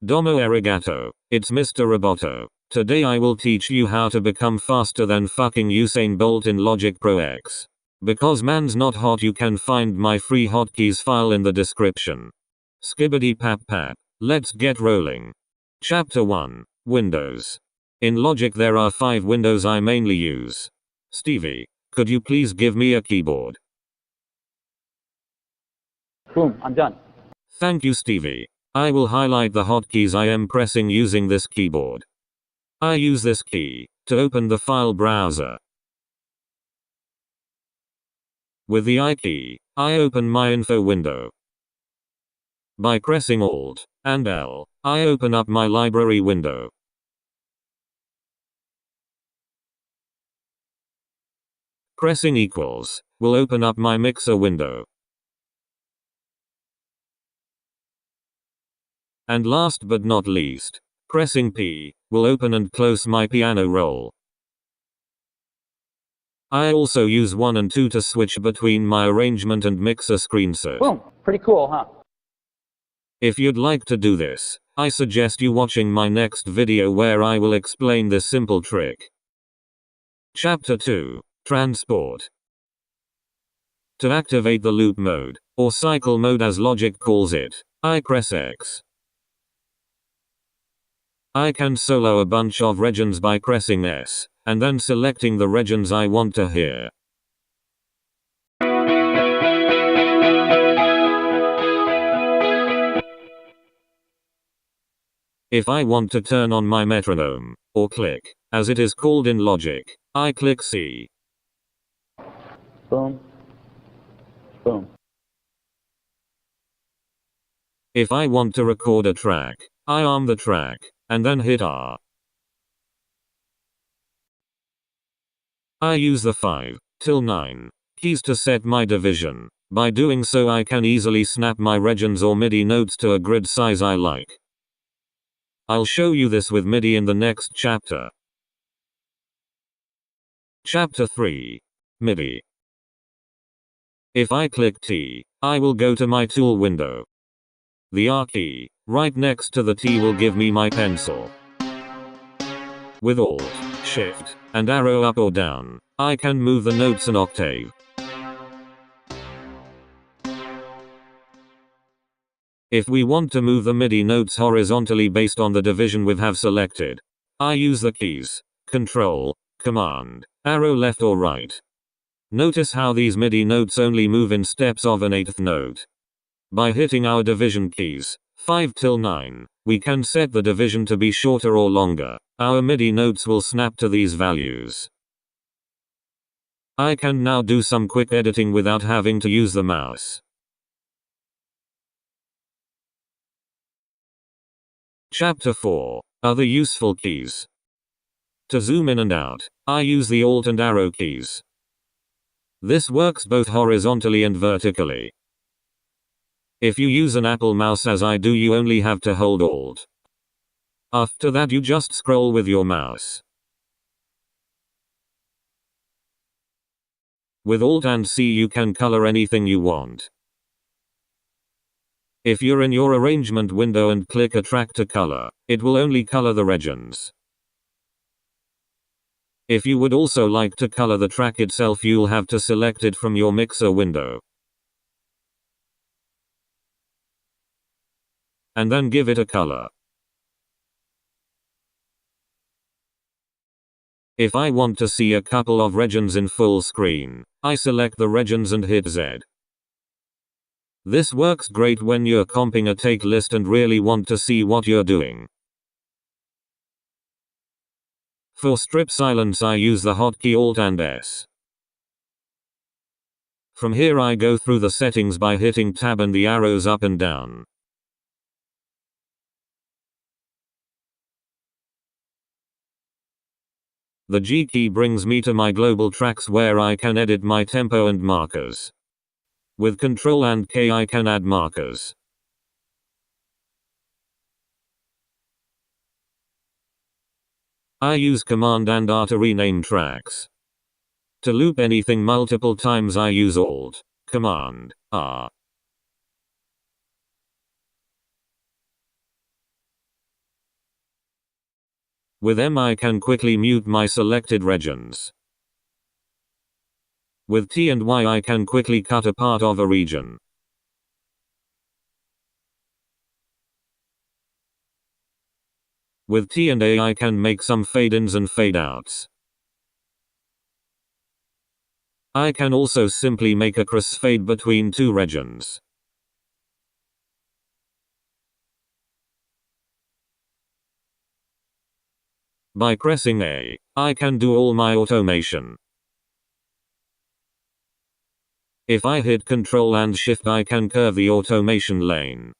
Domo arigato, it's Mr. Roboto. Today I will teach you how to become faster than fucking Usain Bolt in Logic Pro X. Because man's not hot, you can find my free hotkeys file in the description. Skibbity pap pap. Let's get rolling. Chapter 1. Windows. In Logic there are 5 windows I mainly use. Stevie, could you please give me a keyboard? Boom, I'm done. Thank you, Stevie. I will highlight the hotkeys I am pressing using this keyboard. I use this key to open the file browser. With the I key, I open my info window. By pressing Alt and L, I open up my library window. Pressing equals will open up my mixer window. And last but not least, pressing P will open and close my piano roll. I also use 1 and 2 to switch between my arrangement and mixer screenshot. Boom, pretty cool, huh? If you'd like to do this, I suggest you watching my next video where I will explain this simple trick. Chapter 2. Transport. To activate the loop mode, or cycle mode as Logic calls it, I press X. I can solo a bunch of regions by pressing S, and then selecting the regions I want to hear. If I want to turn on my metronome, or click, as it is called in Logic, I click C. Boom. Boom. If I want to record a track, I arm the track, and then hit R. I use the 5 till 9 keys to set my division. By doing so I can easily snap my regions or Midi notes to a grid size I like. I'll show you this with Midi in the next chapter. Chapter 3. Midi. If I click T, I will go to my tool window. The R key, right next to the T, will give me my pencil. With Alt, Shift, and arrow up or down, I can move the notes an octave. If we want to move the Midi notes horizontally based on the division we have selected, I use the keys Control, Command, arrow left or right. Notice how these Midi notes only move in steps of an eighth note. By hitting our division keys, 5 till 9, we can set the division to be shorter or longer. Our Midi notes will snap to these values. I can now do some quick editing without having to use the mouse. Chapter 4. Other useful keys. To zoom in and out, I use the Alt and arrow keys. This works both horizontally and vertically. If you use an Apple mouse as I do, you only have to hold Alt. After that you just scroll with your mouse. With Alt and C you can color anything you want. If you're in your arrangement window and click a track to color, it will only color the regions. If you would also like to color the track itself, you'll have to select it from your mixer window. And then give it a color. If I want to see a couple of regions in full screen, I select the regions and hit Z. This works great when you're comping a take list and really want to see what you're doing. For strip silence I use the hotkey Alt and S. From here I go through the settings by hitting Tab and the arrows up and down. The G key brings me to my global tracks where I can edit my tempo and markers. With Ctrl and K I can add markers. I use Command and R to rename tracks. To loop anything multiple times I use Alt, Command, R. With M I can quickly mute my selected regions. With T and Y I can quickly cut a part of a region. With T and A I can make some fade-ins and fade-outs. I can also simply make a crossfade between two regions. By pressing A, I can do all my automation. If I hit Ctrl and Shift I can curve the automation lane.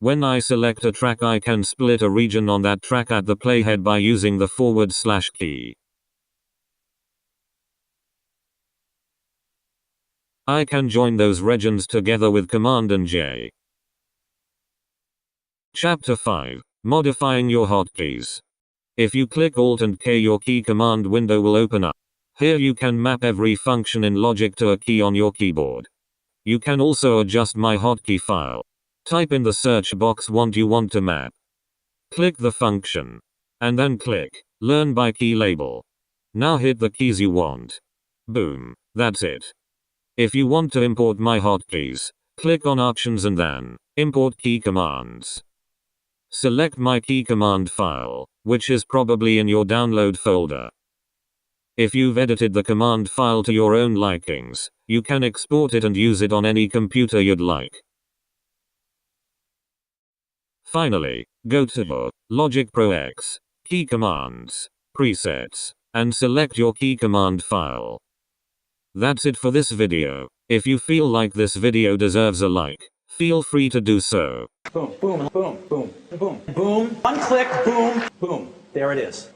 When I select a track I can split a region on that track at the playhead by using the / key. I can join those regions together with Command and J. Chapter 5. Modifying your hotkeys. If you click Alt and K your key command window will open up. Here you can map every function in Logic to a key on your keyboard. You can also adjust my hotkey file. Type in the search box what you want to map. Click the function. And then click Learn by Key Label. Now hit the keys you want. Boom. That's it. If you want to import my hotkeys, click on Options and then Import Key Commands. Select my key command file, which is probably in your download folder. If you've edited the command file to your own likings, you can export it and use it on any computer you'd like. Finally, go to Logic Pro X, Key Commands, Presets, and select your key command file. That's it for this video. If you feel like this video deserves a like, feel free to do so. Boom, boom, boom, boom, boom, boom. One click, boom, boom. There it is.